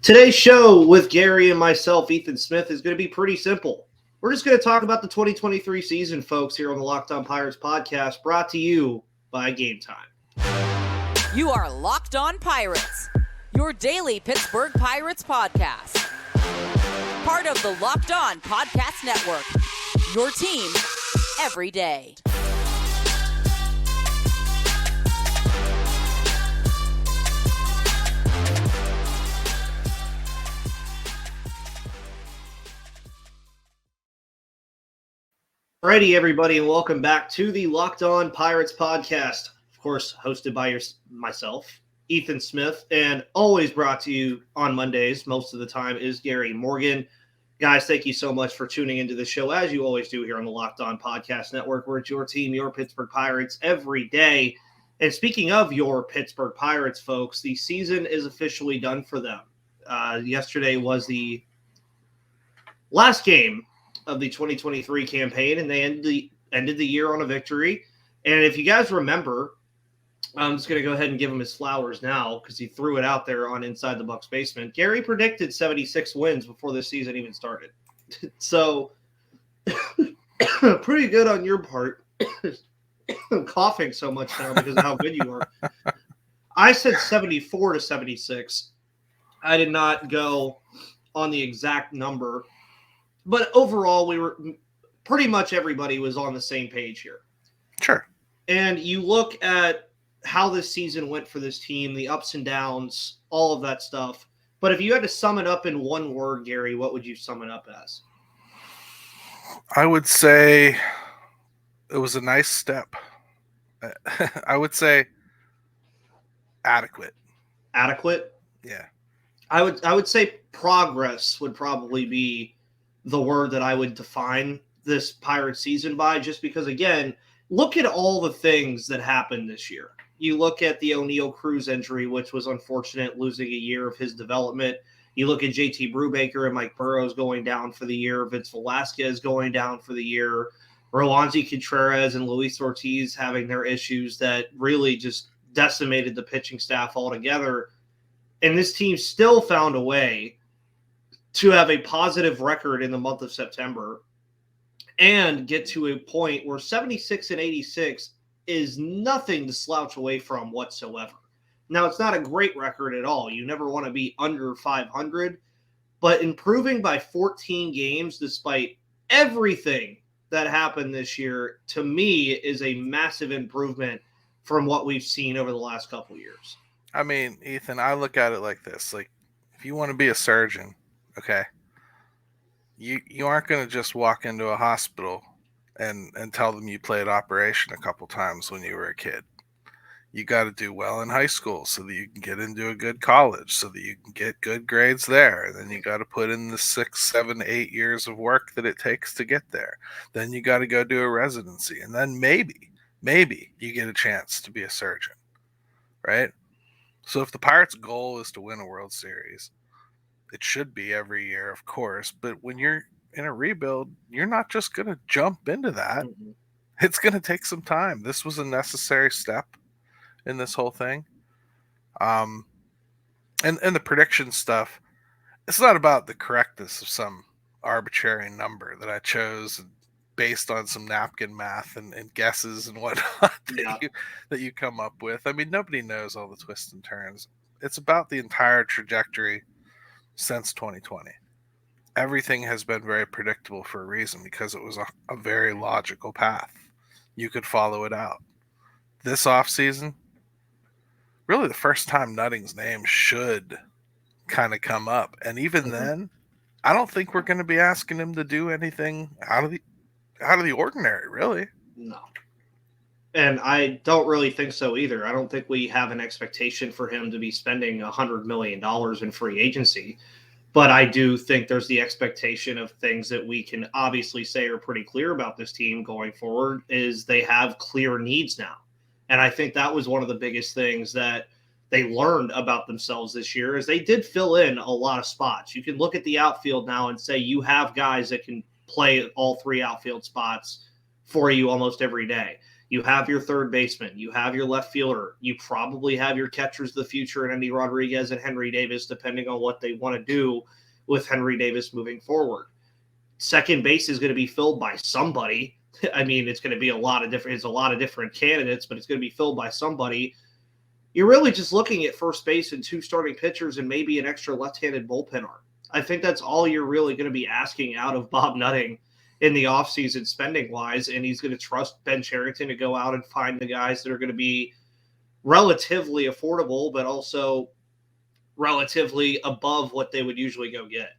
Today's show with Gary and myself, Ethan Smith, is going to be pretty simple. We're just going to talk about the 2023 season, folks, here on the Locked On Pirates podcast, brought to you by Game Time. You are Locked On Pirates, your daily Pittsburgh Pirates podcast. Part of the Locked On Podcast Network, your team every day. Alrighty, everybody, and welcome back to the Locked On Pirates podcast. Of course, hosted by myself, Ethan Smith, and always brought to you on Mondays. Most of the time is Gary Morgan. Guys, thank you so much for tuning into the show, as you always do here on the Locked On Podcast Network, where it's your team, your Pittsburgh Pirates, every day. And speaking of your Pittsburgh Pirates, folks, the season is officially done for them. Yesterday was the last game of the 2023 campaign, and they ended the year on a victory. And if you guys remember, I'm just going to go ahead and give him his flowers now because he threw it out there on Inside the Bucs Basement. Gary predicted 76 wins before this season even started. So pretty good on your part. I'm coughing so much now because of how good you are. I said 74 to 76. I did not go on the exact number. But overall, we were pretty much everybody was on the same page here. Sure. And you look at how this season went for this team, the ups and downs, all of that stuff. But if you had to sum it up in one word, Gary, what would you sum it up as? I would say it was a nice step. I would say adequate. Adequate? Yeah. I would say progress would probably be the word that I would define this Pirate season by, just because, again, look at all the things that happened this year. You look at the O'Neal Cruz injury, which was unfortunate, losing a year of his development. You look at JT Brubaker and Mike Burrows going down for the year, Vince Velasquez going down for the year, Roansy Contreras and Luis Ortiz having their issues that really just decimated the pitching staff altogether. And this team still found a way to have a positive record in the month of September and get to a point where 76 and 86 is nothing to slouch away from whatsoever. Now, it's not a great record at all. You never want to be under 500, but improving by 14 games despite everything that happened this year, to me, is a massive improvement from what we've seen over the last couple years. I mean, Ethan, I look at it like this. Like, if you want to be a surgeon, okay, you aren't going to just walk into a hospital and tell them you played operation a couple times when you were a kid. You got to do well in high school so that you can get into a good college, so that you can get good grades there. And then you got to put in the 6, 7, 8 years of work that it takes to get there. Then you got to go do a residency. And then maybe you get a chance to be a surgeon, right? So if the Pirates' goal is to win a World Series, it should be every year, of course. But when you're in a rebuild, you're not just going to jump into that. Mm-hmm. It's going to take some time. This was a necessary step in this whole thing. And the prediction stuff, it's not about the correctness of some arbitrary number that I chose based on some napkin math and guesses and whatnot that you come up with. I mean, nobody knows all the twists and turns. It's about the entire trajectory since 2020. Everything has been very predictable for a reason, because it was a very logical path. You could follow it out. This offseason, really the first time Nutting's name should kind of come up. And even then, I don't think we're going to be asking him to do anything out of the ordinary, really. No. And I don't really think so either. I don't think we have an expectation for him to be spending $100 million in free agency. But I do think there's the expectation of things that we can obviously say are pretty clear about this team going forward, is they have clear needs now. And I think that was one of the biggest things that they learned about themselves this year, is they did fill in a lot of spots. You can look at the outfield now and say you have guys that can play all three outfield spots for you almost every day. You have your third baseman. You have your left fielder. You probably have your catchers of the future in Andy Rodriguez and Henry Davis, depending on what they want to do with Henry Davis moving forward. Second base is going to be filled by somebody. I mean, it's going to be a lot of different candidates, but it's going to be filled by somebody. You're really just looking at first base and 2 starting pitchers and maybe an extra left-handed bullpen arm. I think that's all you're really going to be asking out of Bob Nutting in the offseason spending-wise, and he's going to trust Ben Cherington to go out and find the guys that are going to be relatively affordable, but also relatively above what they would usually go get.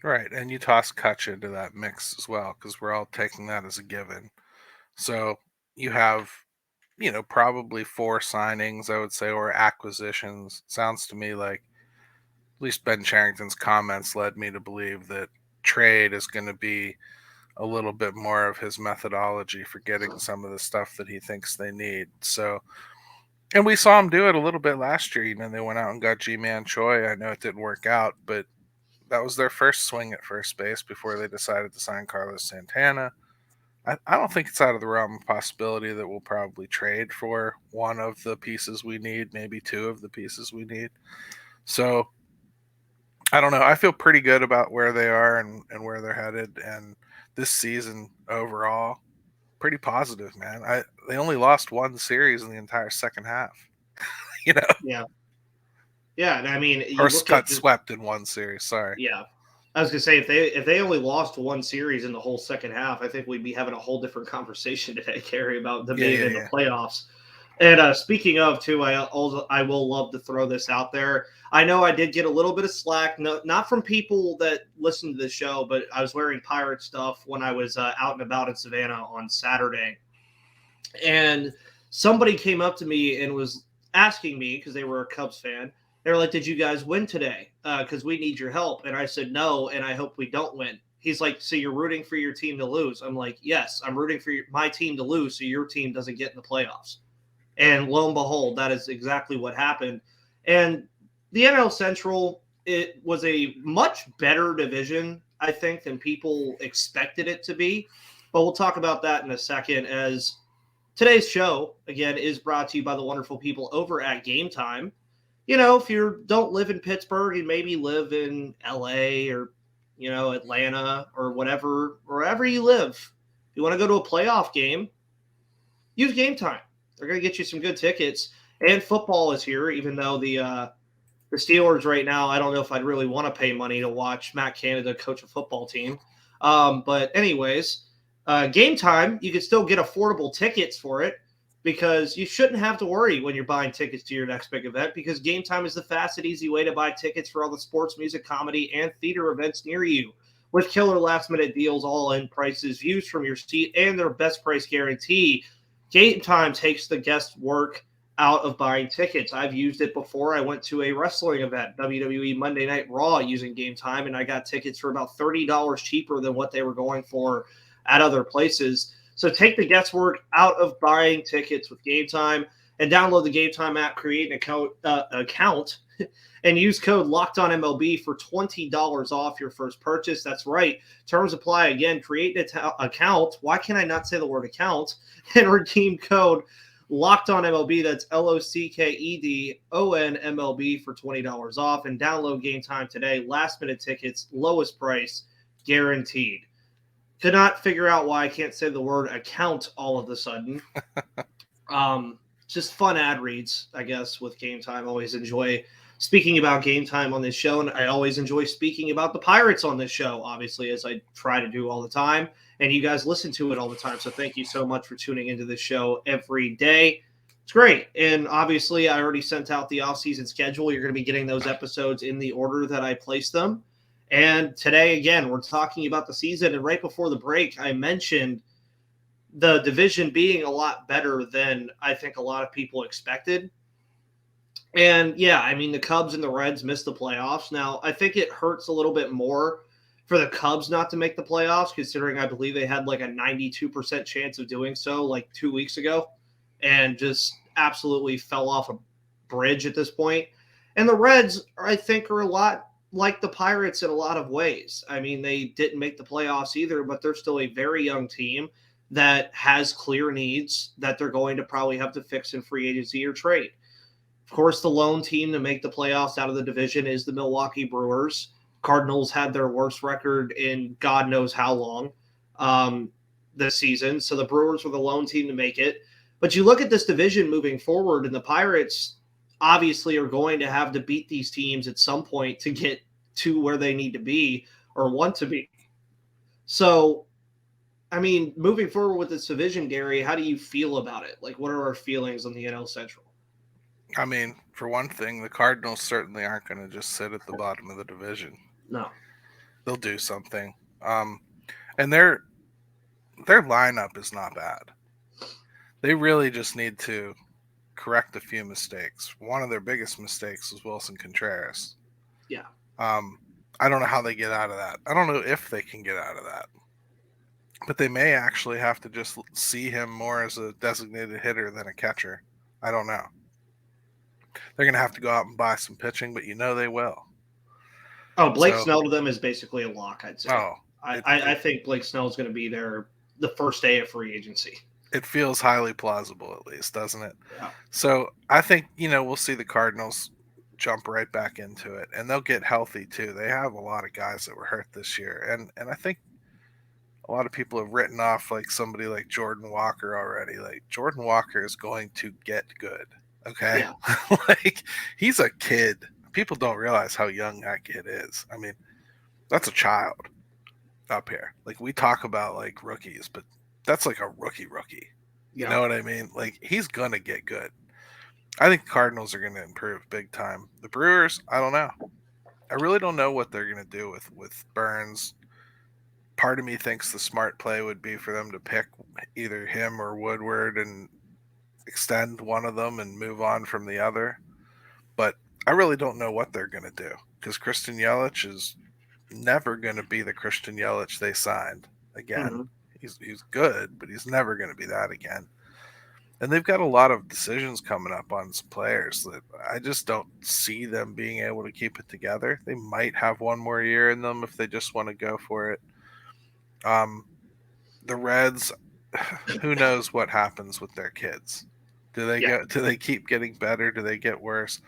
Right, and you toss Kutch into that mix as well, because we're all taking that as a given. So you have, probably 4 signings, I would say, or acquisitions. Sounds to me like at least Ben Cherington's comments led me to believe that trade is going to be a little bit more of his methodology for getting some of the stuff that he thinks they need. So, and we saw him do it a little bit last year. They went out and got G-Man Choi. I know it didn't work out, but that was their first swing at first base before they decided to sign Carlos Santana. I don't think it's out of the realm of possibility that we'll probably trade for one of the pieces we need, maybe 2 of the pieces we need. So I don't know. I feel pretty good about where they are and where they're headed. And this season overall, pretty positive, man. They only lost 1 series in the entire second half. Yeah. Yeah, and I mean, or got swept in 1 series. Sorry. Yeah, I was gonna say if they only lost 1 series in the whole second half, I think we'd be having a whole different conversation today, Carey, about them being in the playoffs. And speaking of too, I will love to throw this out there. I know I did get a little bit of slack, not from people that listen to the show, but I was wearing Pirate stuff when I was out and about in Savannah on Saturday, and somebody came up to me and was asking me, because they were a Cubs fan. They're like, "Did you guys win today? Because we need your help." And I said, "No, and I hope we don't win." He's like, "So you're rooting for your team to lose?" I'm like, "Yes, I'm rooting for my team to lose so your team doesn't get in the playoffs." And lo and behold, that is exactly what happened. And the NL Central, it was a much better division, I think, than people expected it to be. But we'll talk about that in a second, as today's show, again, is brought to you by the wonderful people over at Game Time. If you don't live in Pittsburgh and maybe live in LA or, Atlanta or wherever you live, if you want to go to a playoff game, use Game Time. They're going to get you some good tickets. And football is here, even though the Steelers right now, I don't know if I'd really want to pay money to watch Matt Canada coach a football team. But anyways, Game Time, you can still get affordable tickets for it, because you shouldn't have to worry when you're buying tickets to your next big event, because Game Time is the fast and easy way to buy tickets for all the sports, music, comedy, and theater events near you. With killer last-minute deals, all-in prices, views from your seat, and their best price guarantee, Game Time takes the guesswork out of buying tickets. I've used it before. I went to a wrestling event, WWE Monday Night Raw, using Game Time, and I got tickets for about $30 cheaper than what they were going for at other places. So take the guesswork out of buying tickets with Game Time, and download the Game Time app, create an account and use code LOCKEDONMLB for $20 off your first purchase. That's right. Terms apply. Again, create an account. Why can I not say the word account? And redeem code LOCKEDONMLB. That's LOCKEDONMLB for $20 off. And download Game Time today. Last-minute tickets, lowest price, guaranteed. Could not figure out why I can't say the word account all of a sudden. Just fun ad reads, I guess, with Game Time. Always enjoy speaking about Game Time on this show, and I always enjoy speaking about the Pirates on this show, obviously, as I try to do all the time, and you guys listen to it all the time. So thank you so much for tuning into this show every day. It's great. And obviously, I already sent out the off-season schedule. You're going to be getting those episodes in the order that I placed them. And today, again, we're talking about the season. And right before the break, I mentioned the division being a lot better than I think a lot of people expected. And yeah, I mean, the Cubs and the Reds missed the playoffs. Now, I think it hurts a little bit more for the Cubs not to make the playoffs, considering I believe they had like a 92% chance of doing so like 2 weeks ago, and just absolutely fell off a bridge at this point. And the Reds, I think, are a lot like the Pirates in a lot of ways. I mean, they didn't make the playoffs either, but they're still a very young team. that has clear needs that they're going to probably have to fix in free agency or trade. Of course, the lone team to make the playoffs out of the division is the Milwaukee Brewers. Cardinals had their worst record in God knows how long this season. So the Brewers were the lone team to make it. But you look at this division moving forward, and the Pirates obviously are going to have to beat these teams at some point to get to where they need to be or want to be. So, I mean, moving forward with this division, Gary, how do you feel about it? Like, what are our feelings on the NL Central? I mean, for one thing, the Cardinals certainly aren't going to just sit at the bottom of the division. No. They'll do something. And their lineup is not bad. They really just need to correct a few mistakes. One of their biggest mistakes was Wilson Contreras. Yeah. I don't know how they get out of that. I don't know if they can get out of that. But they may actually have to just see him more as a designated hitter than a catcher. I don't know. They're going to have to go out and buy some pitching, but they will. Oh, Blake Snell to them is basically a lock, I'd say. Oh, I think Blake Snell is going to be there the first day of free agency. It feels highly plausible, at least, doesn't it? Yeah. So I think, we'll see the Cardinals jump right back into it, and they'll get healthy too. They have a lot of guys that were hurt this year, and I think a lot of people have written off like somebody like Jordan Walker already. Like, Jordan Walker is going to get good. Okay. Yeah. Like, he's a kid. People don't realize how young that kid is. I mean, that's a child up here. Like, we talk about like rookies, but that's like a rookie. You know what I mean? Like, he's going to get good. I think the Cardinals are going to improve big time. The Brewers, I don't know. I really don't know what they're going to do with Burns. Part of me thinks the smart play would be for them to pick either him or Woodward and extend one of them and move on from the other. But I really don't know what they're going to do, because Christian Yelich is never going to be the Christian Yelich they signed again. Mm-hmm. He's good, but he's never going to be that again. And they've got a lot of decisions coming up on some players that I just don't see them being able to keep it together. They might have one more year in them if they just want to go for it. The Reds, who knows what happens with their kids? Do they keep getting better? Do they get worse?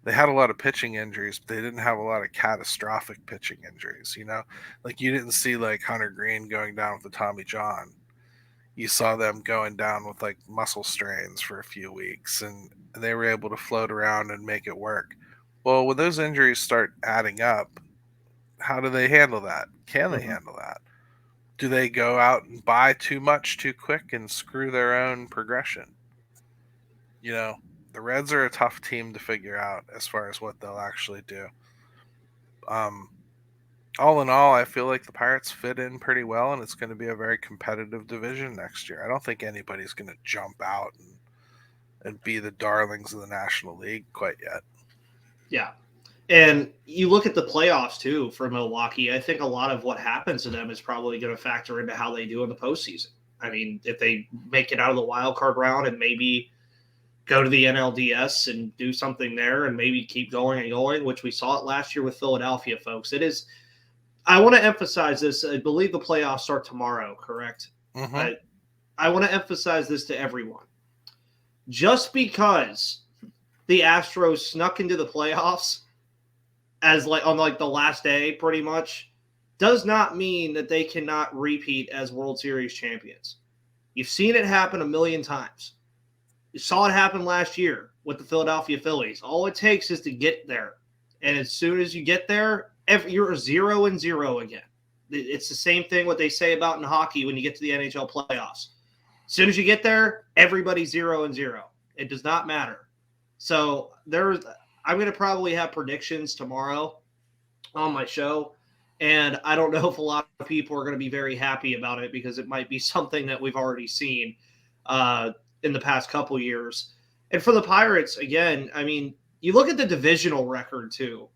They had a lot of pitching injuries, but they didn't have a lot of catastrophic pitching injuries. Like, you didn't see like Hunter Green going down with the Tommy John. You saw them going down with like muscle strains for a few weeks, and they were able to float around and make it work. Well, when those injuries start adding up, how do they handle that? Can they handle that? Do they go out and buy too much too quick and screw their own progression? The Reds are a tough team to figure out as far as what they'll actually do. All in all, I feel like the Pirates fit in pretty well, and it's going to be a very competitive division next year. I don't think anybody's going to jump out and be the darlings of the National League quite yet. Yeah. And you look at the playoffs, too, for Milwaukee. I think a lot of what happens to them is probably going to factor into how they do in the postseason. I mean, if they make it out of the wild card round and maybe go to the NLDS and do something there and maybe keep going and going, which we saw it last year with Philadelphia, folks. It is – I want to emphasize this. I believe the playoffs start tomorrow, correct? Mm-hmm. I want to emphasize this to everyone. Just because the Astros snuck into the playoffs as like on like the last day pretty much does not mean that they cannot repeat as World Series champions. You've seen it happen a million times. You saw it happen last year with the Philadelphia Phillies. All it takes is to get there. And as soon as you get there, you're 0-0 again. It's the same thing what they say about in hockey when you get to the NHL playoffs. As soon as you get there, everybody's 0-0. It does not matter. So I'm going to probably have predictions tomorrow on my show. And I don't know if a lot of people are going to be very happy about it, because it might be something that we've already seen in the past couple years. And for the Pirates, again, I mean, you look at the divisional record too.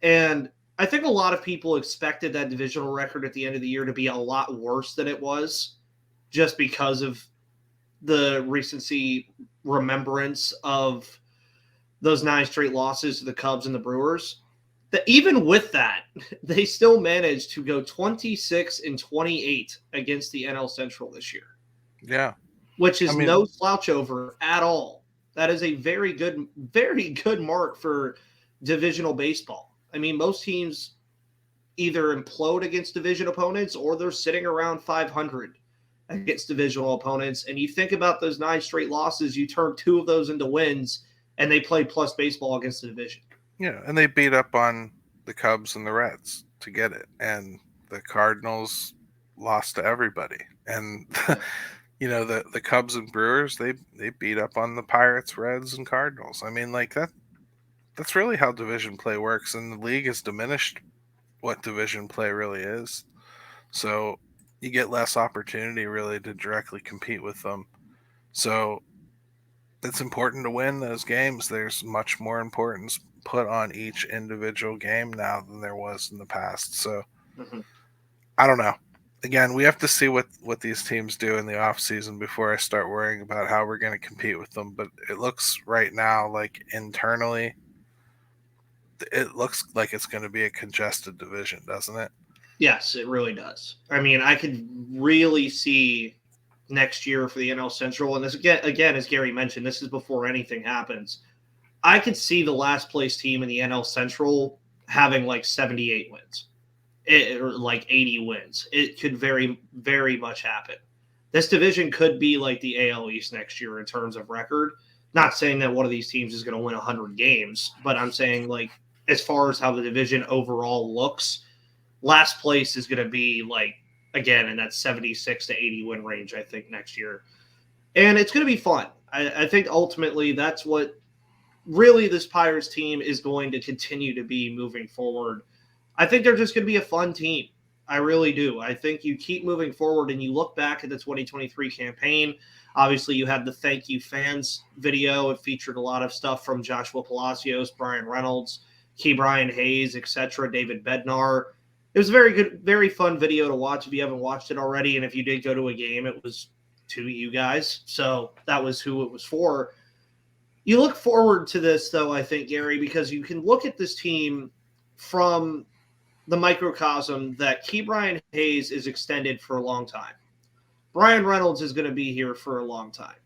And I think a lot of people expected that divisional record at the end of the year to be a lot worse than it was, just because of the recency remembrance of those 9 straight losses to the Cubs and the Brewers. Even with that, they still managed to go 26-28 against the NL Central this year. Yeah. Which is no slouch over at all. That is a very good mark for divisional baseball. I mean, most teams either implode against division opponents or they're sitting around 500 against divisional opponents. And you think about those 9 straight losses, you turn 2 of those into wins, and they play plus baseball against the division. Yeah, and they beat up on the Cubs and the Reds to get it. And the Cardinals lost to everybody. And the Cubs and Brewers, they beat up on the Pirates, Reds, and Cardinals. I mean, like that's really how division play works, and the league has diminished what division play really is. So you get less opportunity really to directly compete with them. So it's important to win those games. There's much more importance put on each individual game now than there was in the past. So I don't know. Again, we have to see what these teams do in the offseason before I start worrying about how we're going to compete with them. But it looks right now like internally, it looks like it's going to be a congested division, doesn't it? Yes, it really does. I mean, I could really see next year for the NL Central, and this again, as Gary mentioned, this is before anything happens. I could see the last place team in the NL Central having like 78 wins, or like 80 wins. It could very, very much happen. This division could be like the AL East next year in terms of record. Not saying that one of these teams is going to win 100 games, but I'm saying like as far as how the division overall looks, last place is going to be like, again, in that 76 to 80 win range, I think, next year. And it's going to be fun. I think ultimately that's what really this Pirates team is going to continue to be moving forward. I think they're just going to be a fun team. I really do. I think you keep moving forward and you look back at the 2023 campaign. Obviously, you had the Thank You Fans video. It featured a lot of stuff from Joshua Palacios, Brian Reynolds, Ke'Bryan Hayes, etc., David Bednar. It was a very good, very fun video to watch if you haven't watched it already. And if you did go to a game, it was to you guys. So that was who it was for. You look forward to this, though, I think, Gary, because you can look at this team from the microcosm that Ke'Bryan Hayes is extended for a long time. Brian Reynolds is going to be here for a long time.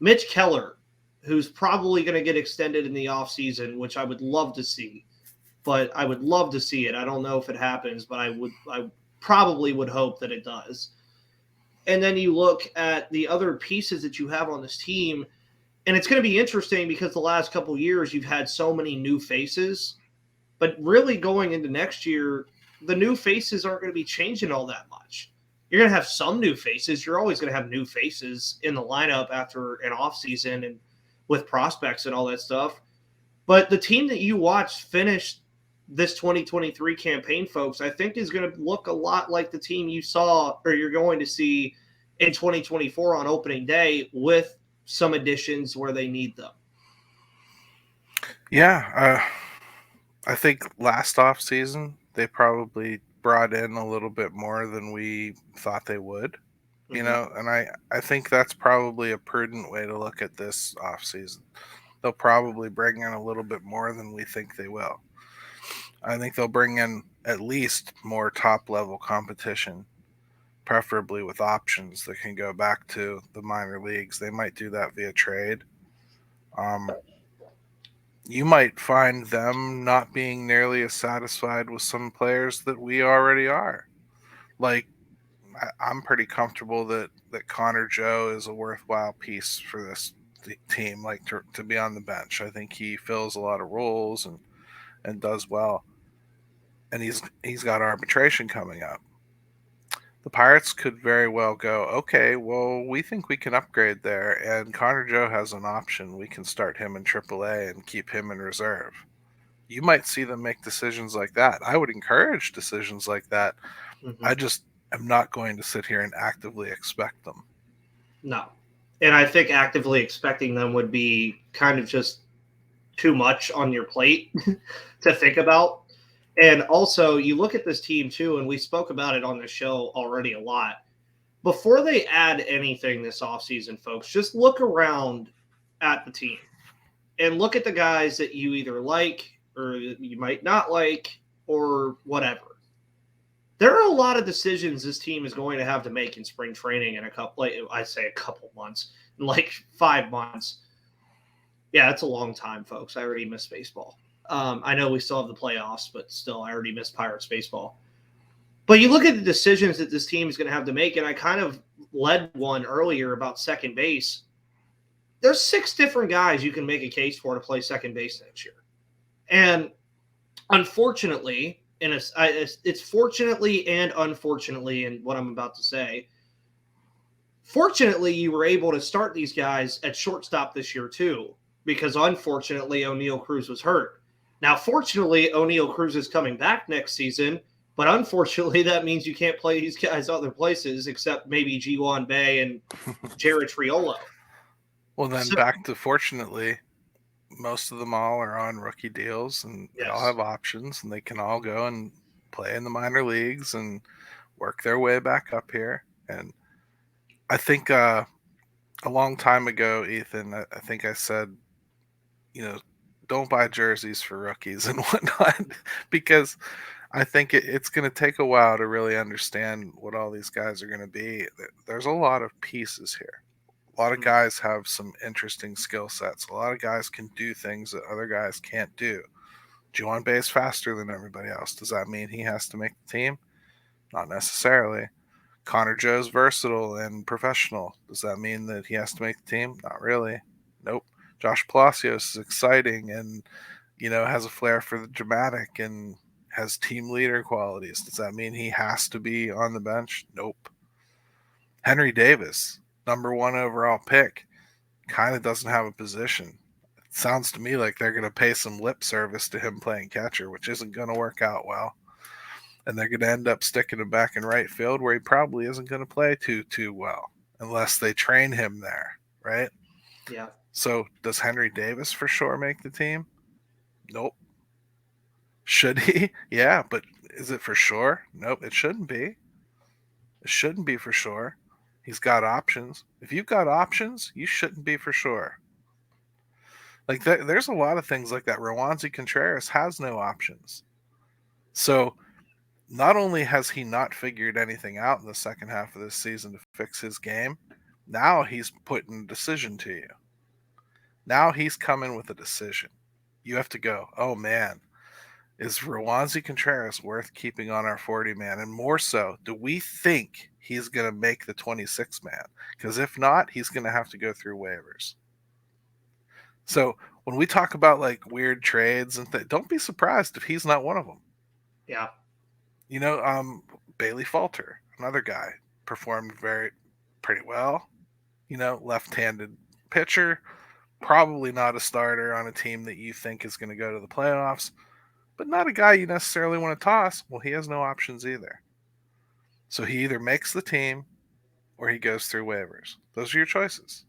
Mitch Keller, who's probably going to get extended in the offseason, which I would love to see. But I would love to see it. I don't know if it happens, but I probably would hope that it does. And then you look at the other pieces that you have on this team, and it's going to be interesting because the last couple of years you've had so many new faces. But really going into next year, the new faces aren't going to be changing all that much. You're going to have some new faces. You're always going to have new faces in the lineup after an offseason and with prospects and all that stuff. But the team that you watched finish this 2023 campaign, folks, I think is going to look a lot like the team you saw or you're going to see in 2024 on opening day with some additions where they need them. Yeah, I think last offseason they probably brought in a little bit more than we thought they would, you know, and I think that's probably a prudent way to look at this offseason. They'll probably bring in a little bit more than we think they will. I think they'll bring in at least more top-level competition, preferably with options that can go back to the minor leagues. They might do that via trade. You might find them not being nearly as satisfied with some players that we already are. Like, I'm pretty comfortable that Connor Joe is a worthwhile piece for this team, like to be on the bench. I think he fills a lot of roles and does well. And he's got arbitration coming up. The Pirates could very well go, okay, well, we think we can upgrade there, and Connor Joe has an option. We can start him in AAA and keep him in reserve. You might see them make decisions like that. I would encourage decisions like that. I just am not going to sit here and actively expect them. No. And I think actively expecting them would be kind of just too much on your plate to think about. And also, you look at this team, too, and we spoke about it on the show already a lot. Before they add anything this offseason, folks, just look around at the team and look at the guys that you either like or you might not like or whatever. There are a lot of decisions this team is going to have to make in spring training in a couple months, like 5 months. Yeah, it's a long time, folks. I already miss baseball. I know we still have the playoffs, but still, I already miss Pirates baseball. But you look at the decisions that this team is going to have to make, and I kind of led one earlier about second base. There's 6 different guys you can make a case for to play second base next year. And unfortunately, it's fortunately and unfortunately in what I'm about to say. Fortunately, you were able to start these guys at shortstop this year too, because unfortunately, O'Neal Cruz was hurt. Now, fortunately, O'Neal Cruz is coming back next season, but unfortunately, that means you can't play these guys other places except maybe G1 Bay and Jared Triolo. Well, then back to fortunately, most of them all are on rookie deals, and they all have options, and they can all go and play in the minor leagues and work their way back up here. And I think a long time ago, Ethan, I think I said, don't buy jerseys for rookies and whatnot, because I think it's going to take a while to really understand what all these guys are going to be. There's a lot of pieces here. A lot of guys have some interesting skill sets. A lot of guys can do things that other guys can't do. Juwan Bay is faster than everybody else. Does that mean he has to make the team? Not necessarily. Connor Joe's versatile and professional. Does that mean that he has to make the team? Not really. Nope. Josh Palacios is exciting and, has a flair for the dramatic and has team leader qualities. Does that mean he has to be on the bench? Nope. Henry Davis, number 1 overall pick, kind of doesn't have a position. It sounds to me like they're going to pay some lip service to him playing catcher, which isn't going to work out well. And they're going to end up sticking him back in right field where he probably isn't going to play too well unless they train him there, right? Yeah. So does Henry Davis for sure make the team? Nope. Should he? Yeah, but is it for sure? Nope, it shouldn't be. It shouldn't be for sure. He's got options. If you've got options, you shouldn't be for sure. Like there's a lot of things like that. Rowanzi Contreras has no options. So not only has he not figured anything out in the second half of this season to fix his game, now he's putting a decision to you. Now he's coming with a decision. You have to go, oh man, is Rowanzi Contreras worth keeping on our 40-man? And more so, do we think he's going to make the 26-man? Because if not, he's going to have to go through waivers. So when we talk about like weird trades and don't be surprised if he's not one of them. Yeah. Bailey Falter, another guy, performed pretty well. Left-handed pitcher, probably not a starter on a team that you think is going to go to the playoffs, but not a guy you necessarily want to toss. Well, he has no options either. So he either makes the team or he goes through waivers. Those are your choices.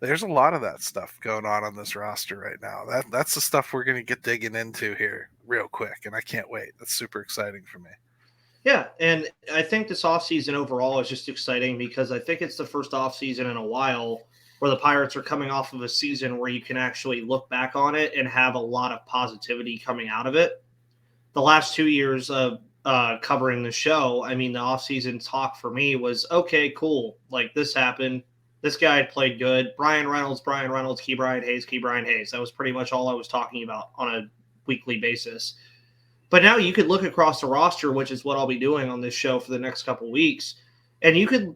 There's a lot of that stuff going on this roster right now. That's the stuff we're going to get digging into here real quick, and I can't wait. That's super exciting for me. Yeah, and I think this offseason overall is just exciting because I think it's the first offseason in a while where the Pirates are coming off of a season where you can actually look back on it and have a lot of positivity coming out of it. The last 2 years of covering the show, I mean, the offseason talk for me was, okay, cool. Like, this happened. This guy had played good. Brian Reynolds, Key Brian Hayes. That was pretty much all I was talking about on a weekly basis. But now you could look across the roster, which is what I'll be doing on this show for the next couple of weeks, and you could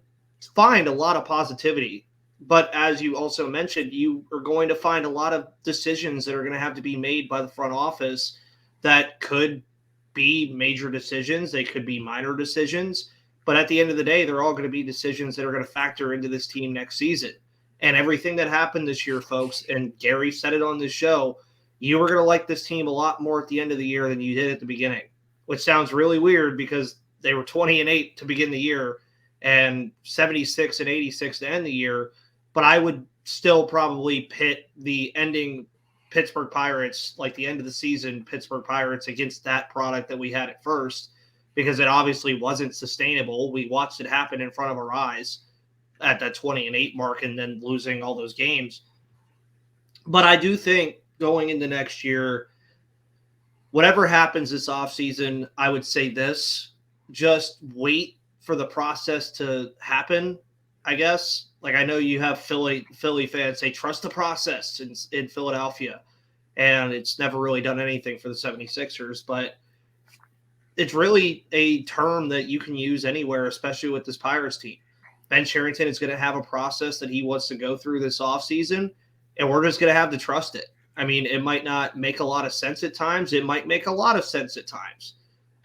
find a lot of positivity. But as you also mentioned, you are going to find a lot of decisions that are going to have to be made by the front office that could be major decisions. They could be minor decisions. But at the end of the day, they're all going to be decisions that are going to factor into this team next season. And everything that happened this year, folks, and Gary said it on this show, you were going to like this team a lot more at the end of the year than you did at the beginning, which sounds really weird because they were 20-8 to begin the year and 76-86 to end the year. But I would still probably pit the ending Pittsburgh Pirates, like the end of the season Pittsburgh Pirates, against that product that we had at first, because it obviously wasn't sustainable. We watched it happen in front of our eyes at that 20-8 mark and then losing all those games. But I do think going into next year, whatever happens this offseason, I would say this, just wait for the process to happen, I guess. Like, I know you have Philly fans say, trust the process in Philadelphia, and it's never really done anything for the 76ers, but it's really a term that you can use anywhere, especially with this Pirates team. Ben Cherington is going to have a process that he wants to go through this offseason, and we're just going to have to trust it. I mean, it might not make a lot of sense at times. It might make a lot of sense at times.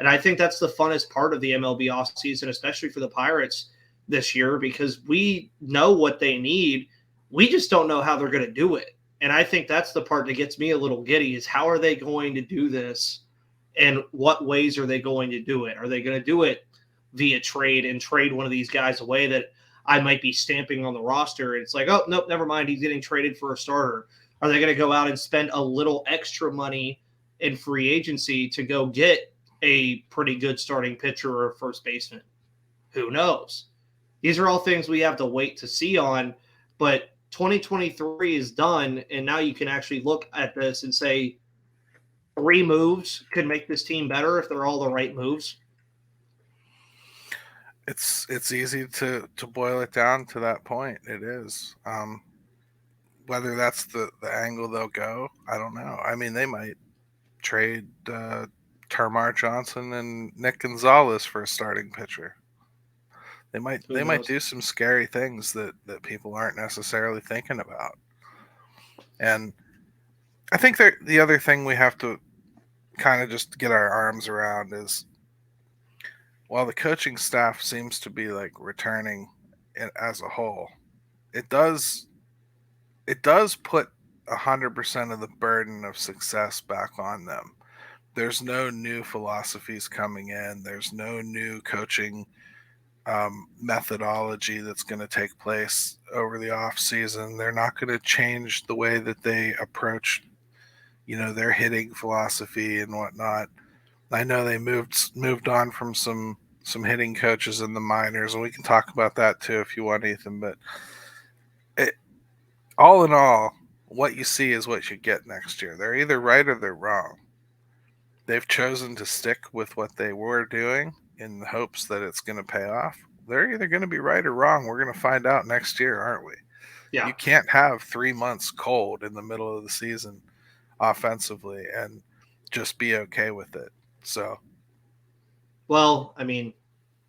And I think that's the funnest part of the MLB offseason, especially for the Pirates this year, because we know what they need. We just don't know how they're going to do it. And I think that's the part that gets me a little giddy is how are they going to do this, and what ways are they going to do it? Are they going to do it via trade and trade one of these guys away that I might be stamping on the roster? It's like, oh, nope, never mind. He's getting traded for a starter. Are they going to go out and spend a little extra money in free agency to go get a pretty good starting pitcher or a first baseman? Who knows? These are all things we have to wait to see on, but 2023 is done, and now you can actually look at this and say 3 moves could make this team better if they're all the right moves. It's easy to boil it down to that point. It is. Whether that's the angle they'll go, I don't know. I mean, they might trade Termar Johnson and Nick Gonzalez for a starting pitcher. They might do some scary things that people aren't necessarily thinking about. And I think the other thing we have to kind of just get our arms around is, while the coaching staff seems to be like returning as a whole, it does put 100% of the burden of success back on them. There's no new philosophies coming in. There's no new coaching methodology that's going to take place over the off season. They're not going to change the way that they approach, their hitting philosophy and whatnot. I know they moved on from some hitting coaches in the minors, and we can talk about that too if you want, Ethan. But all in all, what you see is what you get next year. They're either right or they're wrong. They've chosen to stick with what they were doing in the hopes that it's going to pay off. They're either going to be right or wrong. We're going to find out next year, aren't we? Yeah. You can't have 3 months cold in the middle of the season offensively and just be okay with it. So, well, I mean,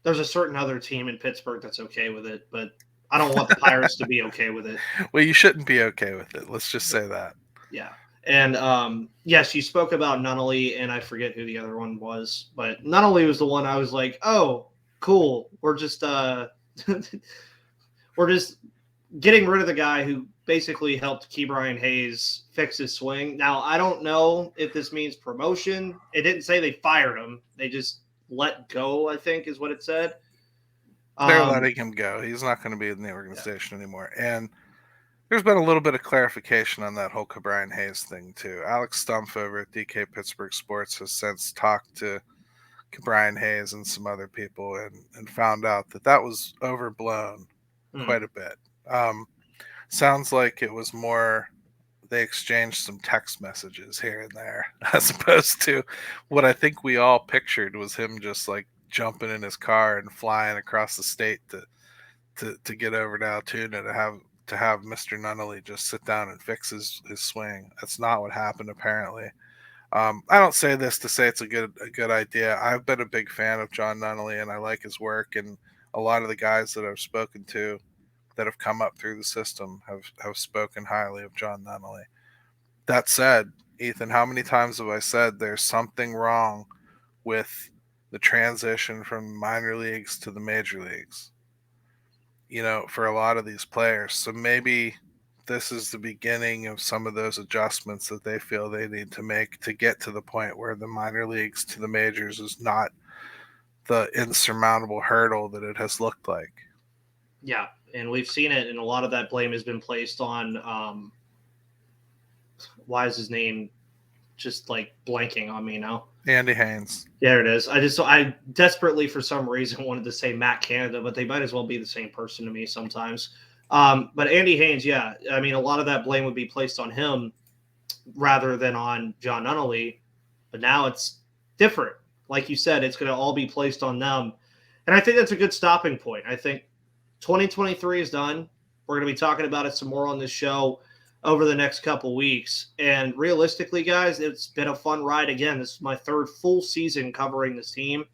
there's a certain other team in Pittsburgh that's okay with it, but I don't want the Pirates to be okay with it. Well, you shouldn't be okay with it. Let's just say that. Yeah. And yes, you spoke about Nunnally, and I forget who the other one was, but Nunnally was the one I was like, oh, cool. We're just we're just getting rid of the guy who basically helped Ke'Bryan Hayes fix his swing. Now, I don't know if this means promotion. It didn't say they fired him. They just let go, I think is what it said. They're letting him go. He's not going to be in the organization anymore. And there's been a little bit of clarification on that whole Ke'Bryan Hayes thing, too. Alex Stumpf over at DK Pittsburgh Sports has since talked to Ke'Bryan Hayes and some other people and found out that was overblown quite a bit. Sounds like it was more they exchanged some text messages here and there, as opposed to what I think we all pictured was him just like jumping in his car and flying across the state to get over to Altoona to have Mr. Nunnally just sit down and fix his swing. That's not what happened, apparently. I don't say this to say it's a good idea. I've been a big fan of John Nunnally, and I like his work, and a lot of the guys that I've spoken to that have come up through the system have spoken highly of John Nunnally. That said, Ethan, how many times have I said there's something wrong with the transition from minor leagues to the major leagues, for a lot of these players? So maybe this is the beginning of some of those adjustments that they feel they need to make to get to the point where the minor leagues to the majors is not the insurmountable hurdle that it has looked like. Yeah, and we've seen it, and a lot of that blame has been placed on why is his name just like blanking on me now? Andy Haynes. There it is. I desperately, for some reason, wanted to say Matt Canada, but they might as well be the same person to me sometimes. But Andy Haynes, yeah, I mean, a lot of that blame would be placed on him rather than on John Nunnally. But now it's different. Like you said, it's going to all be placed on them. And I think that's a good stopping point. I think 2023 is done. We're going to be talking about it some more on this show over the next couple weeks. And realistically, guys, it's been a fun ride. Again, this is my third full season covering this team.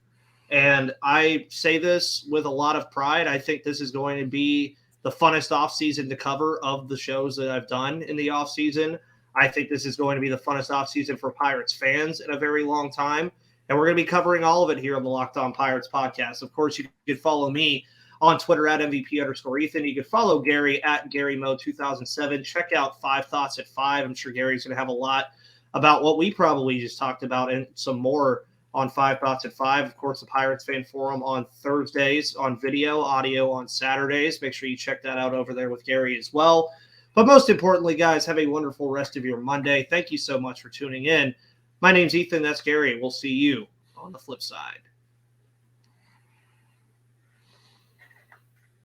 And I say this with a lot of pride. I think this is going to be the funnest offseason to cover of the shows that I've done in the offseason. I think this is going to be the funnest offseason for Pirates fans in a very long time. And we're going to be covering all of it here on the Locked On Pirates podcast. Of course, you can follow me on Twitter at MVP_Ethan. You can follow Gary at GaryMo2007. Check out 5 Thoughts at 5. I'm sure Gary's going to have a lot about what we probably just talked about and some more on 5 Thoughts at 5. Of course, the Pirates Fan Forum on Thursdays on video, audio on Saturdays. Make sure you check that out over there with Gary as well. But most importantly, guys, have a wonderful rest of your Monday. Thank you so much for tuning in. My name's Ethan. That's Gary. We'll see you on the flip side.